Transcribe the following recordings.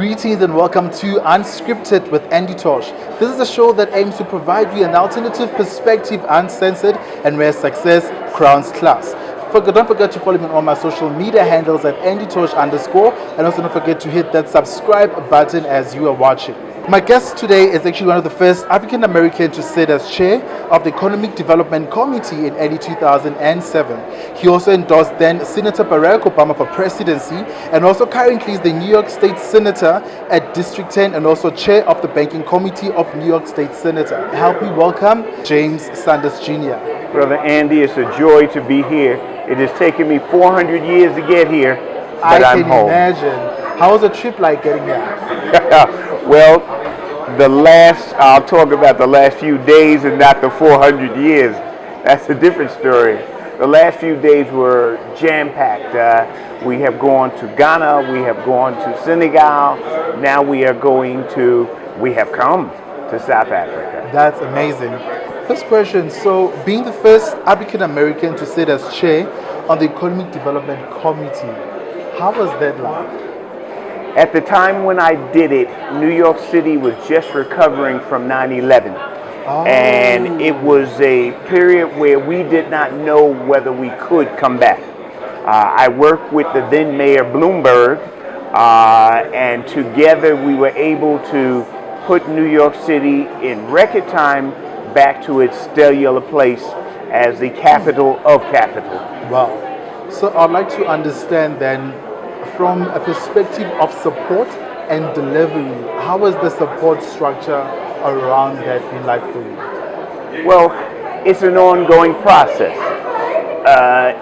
Greetings and welcome to Unscripted with Andy Tosh. This is a show that aims to provide you an alternative perspective, uncensored, and where success crowns class. Don't forget to follow me on all my social media handles at AndyTosh_, and also don't forget to hit that subscribe button as you are watching. My guest today is actually one of the first African Americans to sit as chair of the Economic Development Committee in early 2007. He also endorsed then Senator Barack Obama for presidency, and also currently is the New York State Senator at District 10 and also chair of the Banking Committee of New York State Senator. Help me welcome James Sanders Jr. Brother Andy, it's a joy to be here. It has taken me 400 years to get here, but I'm home. I can imagine. How was the trip like getting here? Well, I'll talk about the last few days and not the 400 years. That's a different story. The last few days were jam-packed. We have gone to Ghana, we have gone to Senegal, now we have come to South Africa. That's amazing. First question, so being the first African American to sit as chair on the Economic Development Committee, how was that like? At the time when I did it, New York City was just recovering from 9/11. And it was a period where we did not know whether we could come back. I worked with the then Mayor Bloomberg, and together we were able to put New York City in record time back to its stellar place as the capital of capital. Wow. So I'd like to understand then, from a perspective of support and delivery, how was the support structure around that been like for you? Well, it's an ongoing process.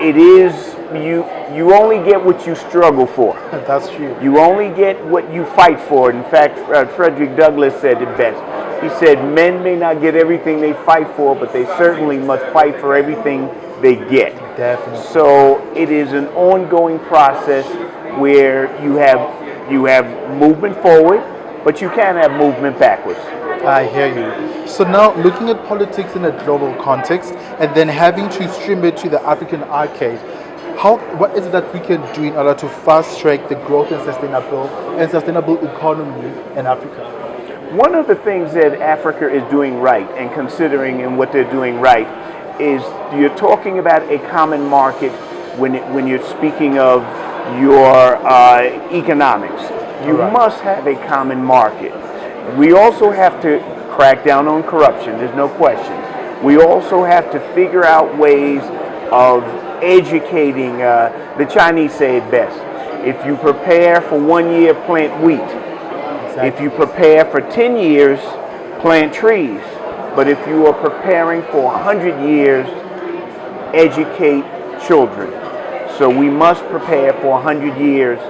It is, you only get what you struggle for. That's true. You only get what you fight for. In fact, Frederick Douglass said it best. He said, men may not get everything they fight for, but they certainly must fight for everything they get. Definitely. So it is an ongoing process where you have movement forward, but you can have movement backwards. I hear you. So now looking at politics in a global context and then having to stream it to the African arcade, what is it that we can do in order to fast track the growth and sustainable economy in Africa? One of the things that Africa is doing right and considering in what they're doing right is you're talking about a common market when you're speaking of your economics. You must have a common market. We also have to crack down on corruption, there's no question. We also have to figure out ways of educating. The Chinese say it best. If you prepare for 1 year, plant wheat. Exactly. If you prepare for 10 years, plant trees. But if you are preparing for 100 years, educate children. So we must prepare for 100 years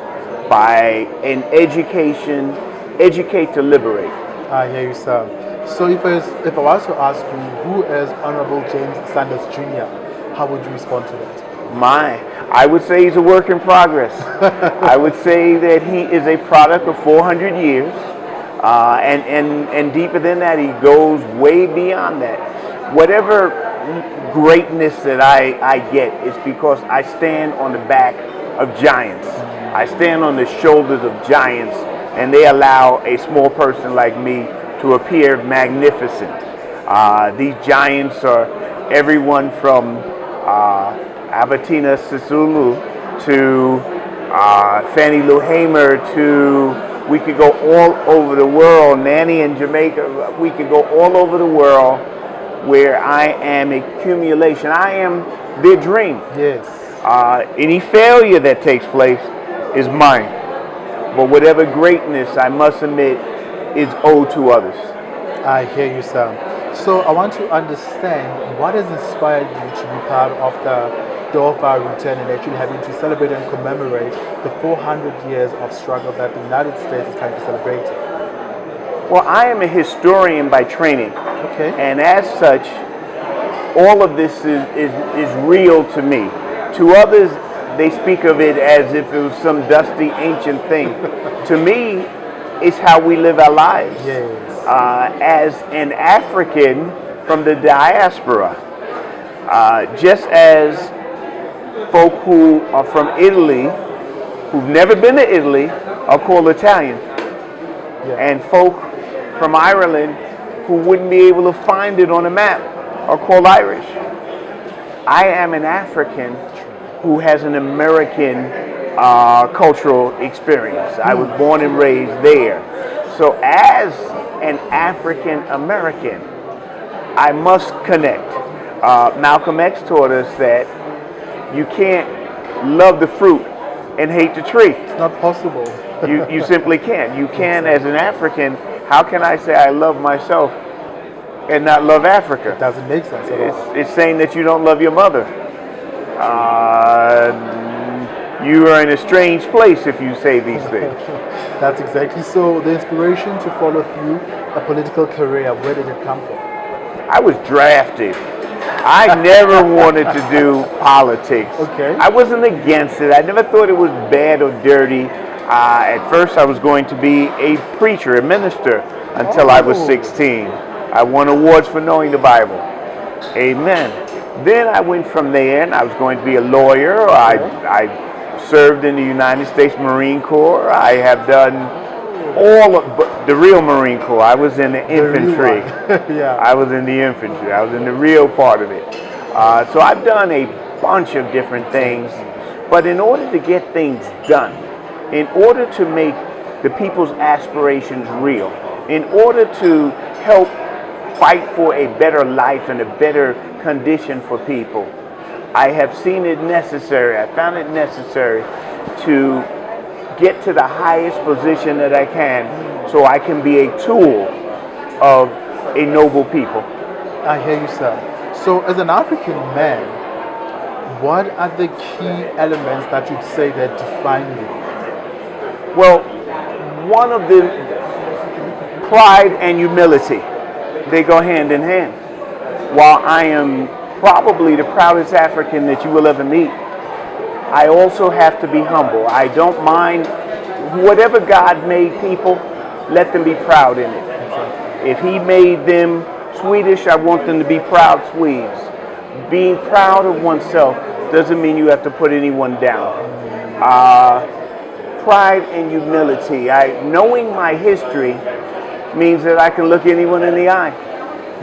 by an education, educate to liberate. I hear you, sir. So if I was to ask you, who is Honorable James Sanders Jr., how would you respond to that? I would say he's a work in progress. I would say that he is a product of 400 years, and deeper than that, he goes way beyond that. Whatever greatness that I get is because I stand on the back of giants. I stand on the shoulders of giants, and they allow a small person like me to appear magnificent. These giants are everyone from Albertina Sisulu to Fannie Lou Hamer to, we could go all over the world, Nanny in Jamaica, we could go all over the world where I am accumulation. I am their dream. Yes. Any failure that takes place is mine. But whatever greatness, I must admit, is owed to others. I hear you, sir. So I want to understand what has inspired you to be part of the Doha return and actually having to celebrate and commemorate the 400 years of struggle that the United States is trying to celebrate. Well, I am a historian by training. Okay. And as such, all of this is real to me. To others, they speak of it as if it was some dusty ancient thing. To me, it's how we live our lives. Yes. As an African from the diaspora, just as folk who are from Italy, who've never been to Italy, are called Italian. And folk from Ireland who wouldn't be able to find it on a map are called Irish. I am an African who has an American cultural experience. I was born and raised there. So as an African American, I must connect. Malcolm X taught us that you can't love the fruit and hate the tree. It's not possible. You simply can't. You can, as an African, how can I say I love myself and not love Africa? It doesn't make sense at all. It's saying that you don't love your mother. You are in a strange place if you say these things. That's exactly so. The inspiration to follow through a political career, where did it come from? I was drafted. I never wanted to do politics. Okay. I wasn't against it. I never thought it was bad or dirty. At first, I was going to be a preacher, a minister, until I was 16. I won awards for knowing the Bible. Amen. Then I went from there, and I was going to be a lawyer. I served in the United States Marine Corps. I have done all of the real Marine Corps. I was in the infantry. I was in the infantry. I was in the real part of it. So I've done a bunch of different things. But in order to get things done, in order to make the people's aspirations real, in order to help fight for a better life and a better condition for people, I have seen it necessary, I found it necessary to get to the highest position that I can so I can be a tool of a noble people. I hear you, sir. So as an African man, what are the key elements that you'd say that define you? Well, one of the pride and humility, they go hand in hand. While I am probably the proudest African that you will ever meet, I also have to be humble. I don't mind whatever God made people, let them be proud in it. If He made them Swedish, I want them to be proud Swedes. Being proud of oneself doesn't mean you have to put anyone down. Pride and humility. Knowing my history means that I can look anyone in the eye.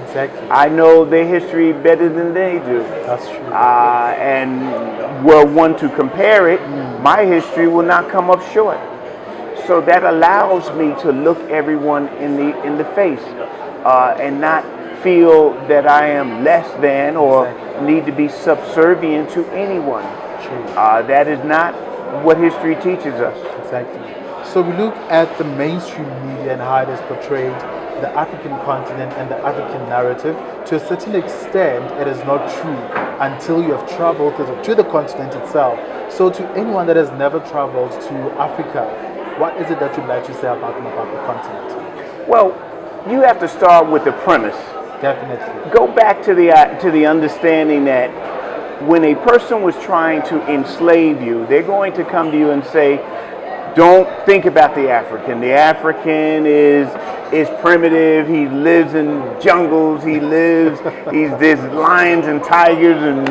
Exactly. I know their history better than they do. That's true. And were one to compare it, my history will not come up short. So that allows me to look everyone in the face and not feel that I am less than or need to be subservient to anyone. That is not what history teaches us. Exactly. So we look at the mainstream media and how it has portrayed the African continent and the African narrative. To a certain extent, it is not true until you have traveled to the continent itself. So to anyone that has never traveled to Africa, what is it that you'd like to say about the continent? Well, you have to start with the premise. Definitely. Go back to the understanding that when a person was trying to enslave you, they're going to come to you and say, don't think about the African. The African is primitive. He lives in jungles. There's lions and tigers, and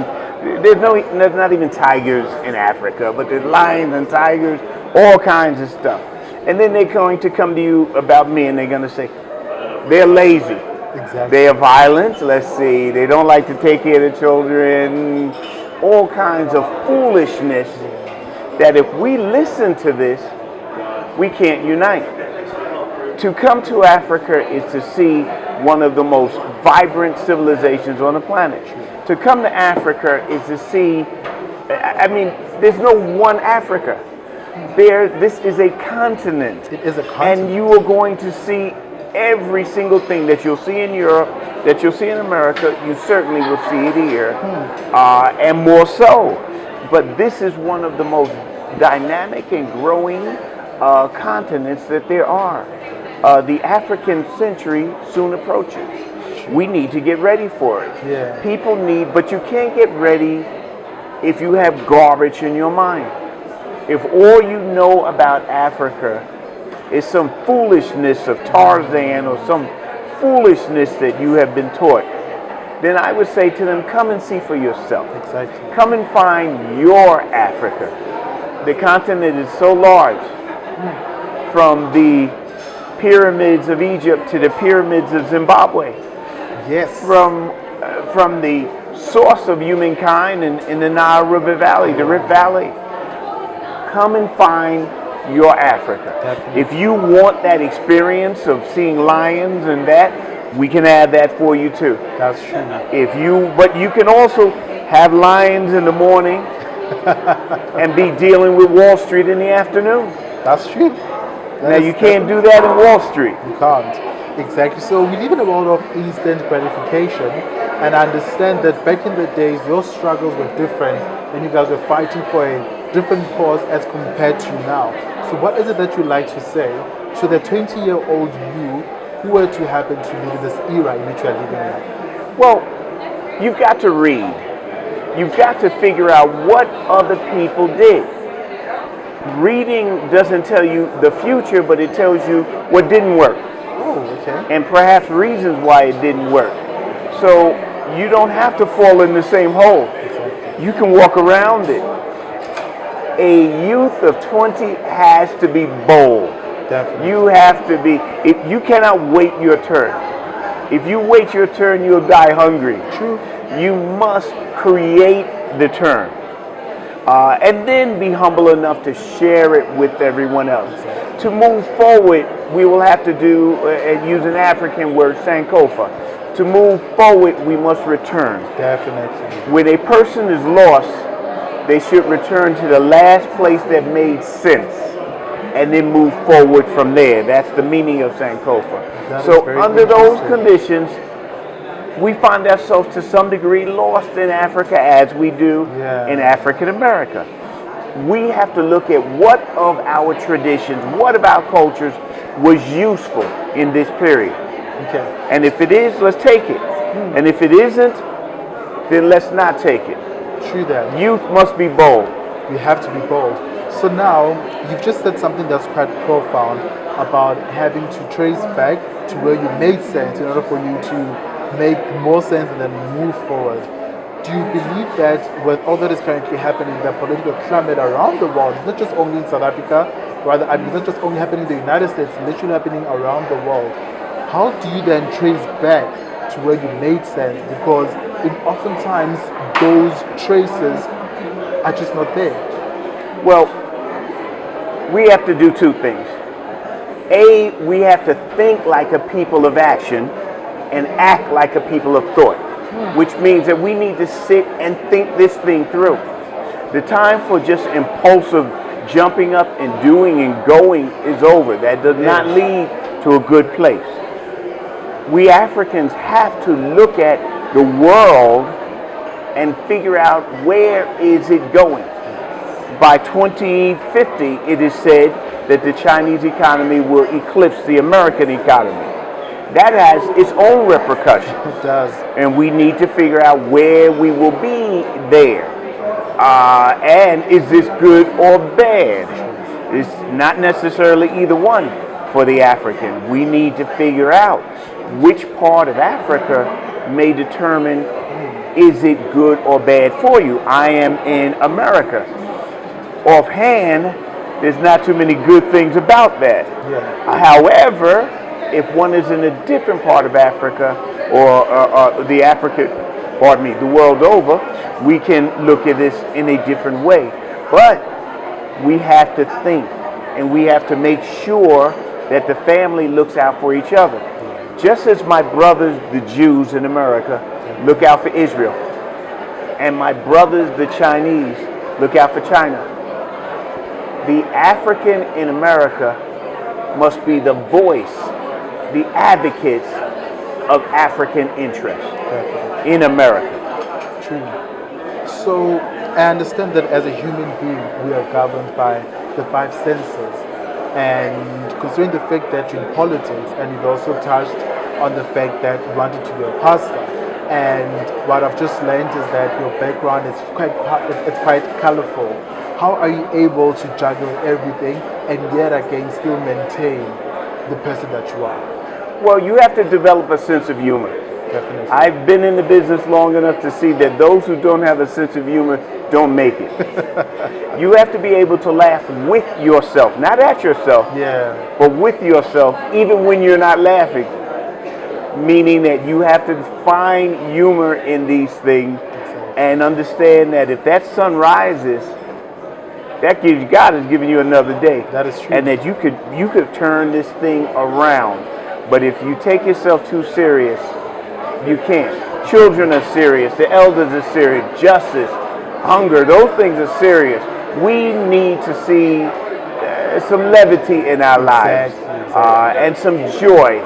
there's not even tigers in Africa, but there's lions and tigers, all kinds of stuff. And then they're going to come to you about me, and they're going to say, they're lazy. Exactly. They are violent. Let's see. They don't like to take care of the children. All kinds of foolishness that if we listen to this, we can't unite. To come to Africa is to see one of the most vibrant civilizations on the planet. To come to Africa is to see, I mean, there's no one Africa. This is a continent. It is a continent. And you are going to see every single thing that you'll see in Europe, that you'll see in America, you certainly will see it here, and more so. But this is one of the most dynamic and growing continents that there are. The African century soon approaches. We need to get ready for it. Yeah. People need, but you can't get ready if you have garbage in your mind. If all you know about Africa is some foolishness of Tarzan or some foolishness that you have been taught, then I would say to them, come and see for yourself. Exactly. Come and find your Africa. The continent is so large, from the pyramids of Egypt to the pyramids of Zimbabwe, Yes. from the source of humankind in the Nile River Valley, the Rift Valley. Come and find your Africa. Definitely. If you want that experience of seeing lions and that, we can add that for you too. That's true. But you can also have lions in the morning and be dealing with Wall Street in the afternoon. That's true. Now you can't do that in Wall Street. You can't. Exactly. So we live in a world of instant gratification, and I understand that back in the days, your struggles were different, and you guys were fighting for a different cause as compared to now. So what is it that you like to say to the 20-year-old you who were to happen to live in this era in which you are living now? Well, you've got to read. You've got to figure out what other people did. Reading doesn't tell you the future, but it tells you what didn't work. Oh, okay. And perhaps reasons why it didn't work. So you don't have to fall in the same hole. You can walk around it. A youth of 20 has to be bold. Definitely. You have to be, you cannot wait your turn. If you wait your turn, you'll die hungry. True. You must create the turn. And then be humble enough to share it with everyone else. To move forward, we will have to do, and use an African word, Sankofa. To move forward, we must return. Definitely. When a person is lost, they should return to the last place that made sense and then move forward from there. That's the meaning of Sankofa. So under those conditions, we find ourselves to some degree lost in Africa as we do in African America. We have to look at what of our traditions, what of our cultures was useful in this period. Okay. And if it is, let's take it. And if it isn't, then let's not take it. True that. Youth must be bold. You have to be bold. So now, you've just said something that's quite profound about having to trace back to where you made sense in order for you to make more sense and then move forward. Do you believe that with all that is currently happening, the political climate around the world, not just only in South Africa, rather, I mean, it's not just only happening in the United States, it's literally happening around the world. How do you then trace back to where you made sense? Because oftentimes those traces are just not there. Well, we have to do two things. A, we have to think like a people of action and act like a people of thought, which means that we need to sit and think this thing through. The time for just impulsive jumping up and doing and going is over. That does not lead to a good place. We Africans have to look at the world and figure out where is it going. By 2050, it is said that the Chinese economy will eclipse the American economy. That has its own repercussions. It does. And we need to figure out where we will be there. And is this good or bad? It's not necessarily either one for the African. We need to figure out which part of Africa may determine is it good or bad for you. I am in America. Offhand, there's not too many good things about that. However, if one is in a different part of Africa or the world over, we can look at this in a different way. But we have to think and we have to make sure that the family looks out for each other. Just as my brothers, the Jews in America, look out for Israel, and my brothers, the Chinese, look out for China. The African in America must be the voice, the advocates of African interests in America. True. So I understand that as a human being, we are governed by the five senses. And considering the fact that you're in politics, and you've also touched on the fact that you wanted to be a pastor, and what I've just learned is that your background is quite colorful. How are you able to juggle everything and yet again still maintain the person that you are? Well, you have to develop a sense of humor. Definitely. I've been in the business long enough to see that those who don't have a sense of humor don't make it. You have to be able to laugh with yourself, not at yourself, Yeah. but with yourself, even when you're not laughing. Meaning that you have to find humor in these things and understand that if that sun rises, that gives God is giving you another day. That is true. And that you could turn this thing around. But if you take yourself too serious, you can't. Children are serious. The elders are serious. Justice, hunger, those things are serious. We need to see some levity in our lives and some joy.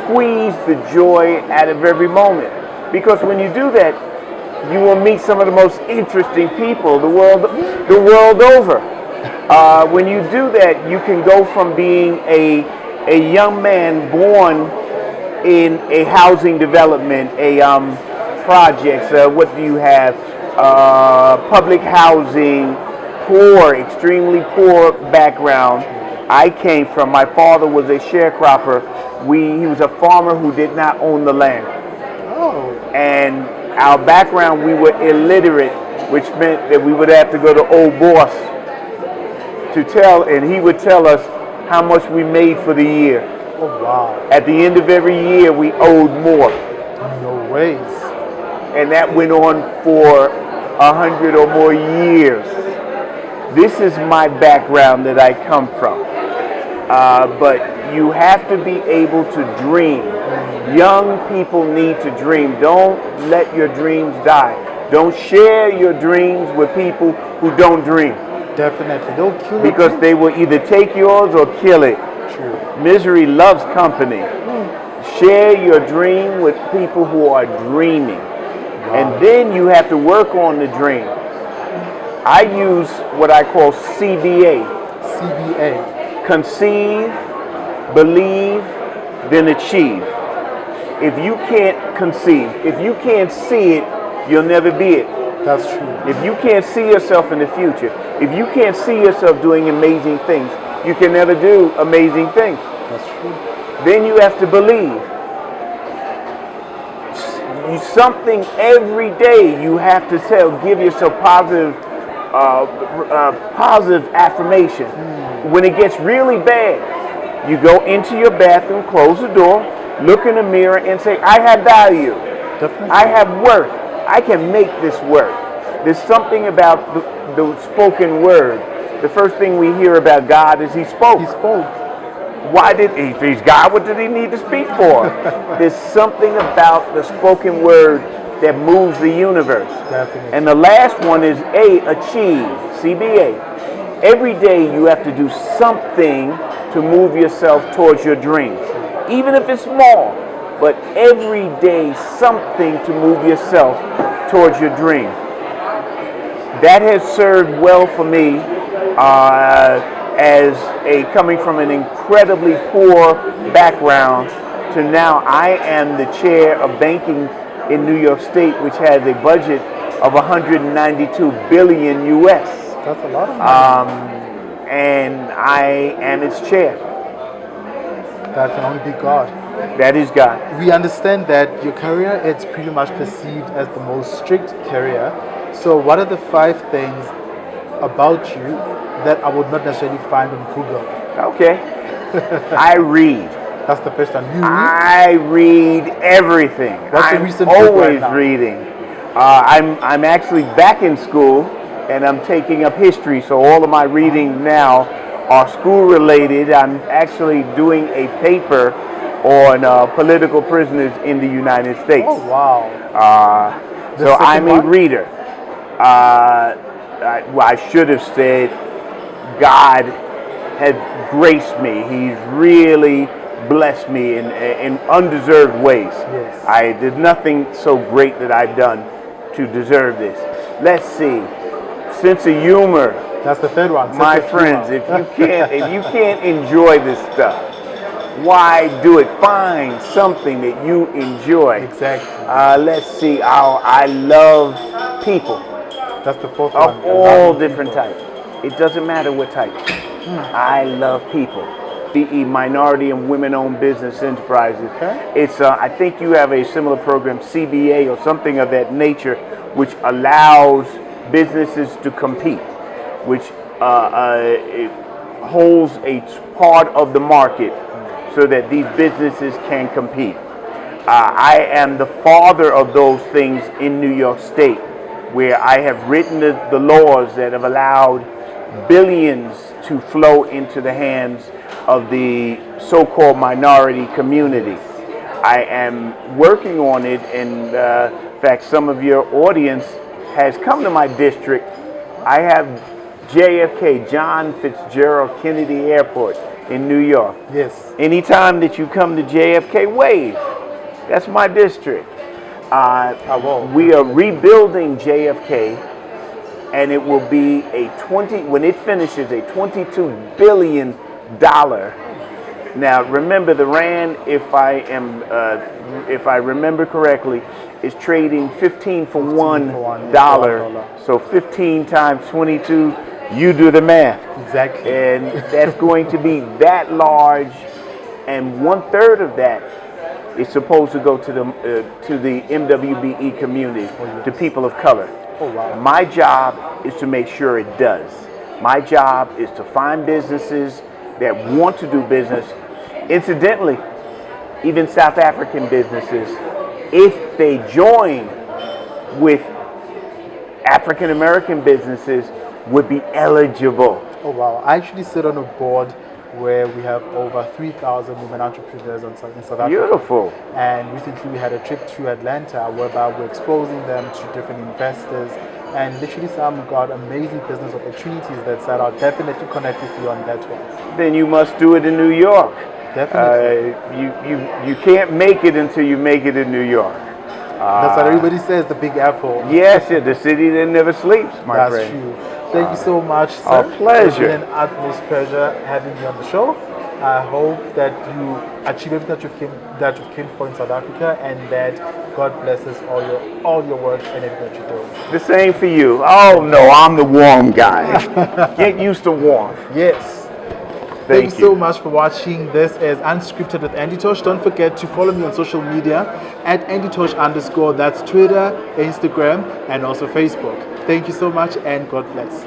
Squeeze the joy out of every moment. Because when you do that, you will meet some of the most interesting people the world over. When you do that, you can go from being a young man born in a housing development, projects. What do you have? Public housing, poor, extremely poor background. I came from. My father was a sharecropper. He was a farmer who did not own the land. Oh. And our background, we were illiterate, which meant that we would have to go to old boss to tell, and he would tell us how much we made for the year. Oh, wow. At the end of every year, we owed more. No ways. And that went on for 100 or more years. This is my background that I come from. But you have to be able to dream. Young people need to dream. Don't let your dreams die. Don't share your dreams with people who don't dream. Definitely. Don't kill it. Because they will either take yours or kill it. True. Misery loves company. Share your dream with people who are dreaming. Wow. And then you have to work on the dream. I use what I call CBA. CBA. Conceive, believe, then achieve. If you can't conceive, if you can't see it, you'll never be it. That's true. If you can't see yourself in the future, if you can't see yourself doing amazing things, you can never do amazing things. That's true. Then you have to believe. Something every day you have to give yourself positive affirmation. When it gets really bad, you go into your bathroom, close the door, look in the mirror and say, I have value. Definitely. I have worth. I can make this work. There's something about the spoken word. The first thing we hear about God is He spoke. He spoke. Why did He? If He's God, what did He need to speak for? There's something about the spoken word that moves the universe. Definitely. And the last one is achieve, CBA. Every day you have to do something to move yourself towards your dreams. Even if it's small, but every day something to move yourself towards your dream. That has served well for me as coming from an incredibly poor background to now I am the chair of banking in New York State, which has a budget of 192 billion US. That's a lot of money. And I am its chair. That can only be God. That is God. We understand that your career is pretty much perceived as the most strict career. So what are the 5 things about you that I would not necessarily find on Google? Okay. I read. That's the first time you read? I read everything. What's the I'm recent book always right now? reading. I'm actually back in school and I'm taking up history, so all of my reading now are school related. I'm actually doing a paper on political prisoners in the United States. Oh, wow. So I'm a reader. I should have said God has graced me. He's really blessed me in undeserved ways. Yes. There's nothing so great that I've done to deserve this. Let's see. Sense of humor. That's the third one. My friends, if you can't enjoy this stuff, why do it? Find something that you enjoy. Exactly. Let's see. I love people. That's the fourth one. Of all different types. It doesn't matter what type. I love people. Minority and Women-Owned Business Enterprises. Okay. It's I think you have a similar program, CBA or something of that nature, which allows businesses to compete, which it holds a part of the market so that these businesses can compete. I am the father of those things in New York State, where I have written the laws that have allowed billions to flow into the hands of the so-called minority community. I am working on it, and in fact, some of your audience has come to my district. I have JFK, John Fitzgerald Kennedy Airport in New York. Yes. Anytime that you come to JFK, wave. That's my district. We are rebuilding JFK, and it will be when it finishes, a $22 billion. Now, remember, the rand, if I remember correctly, is trading 15 for $1. So 15 times 22, you do the math. Exactly. And that's going to be that large, and 1/3 of that is supposed to go to the MWBE community, to people of color. Oh, wow. My job is to make sure it does. My job is to find businesses that want to do business. Incidentally, even South African businesses, if they join with African American businesses, would be eligible. Oh, wow. I actually sit on a board where we have over 3,000 women entrepreneurs in South Africa. Beautiful. And recently we had a trip to Atlanta whereby we're exposing them to different investors, and literally some got amazing business opportunities that said, I'll definitely connect with you on that one. Then you must do it in New York. Definitely. You can't make it until you make it in New York. That's what everybody says, the Big Apple. Yes, the city that never sleeps, my friend. That's true. Thank you so much, sir. Our pleasure. It's been an utmost pleasure having you on the show. I hope that you achieve everything that you've came for in South Africa, and that God blesses all your work and everything that you do. The same for you. Oh no, I'm the warm guy. Get used to warm. Yes. Thank you so much for watching. This is Unscripted with Andy Tosh. Don't forget to follow me on social media at @AndyTosh_. That's Twitter, Instagram, and also Facebook. Thank you so much, and God bless.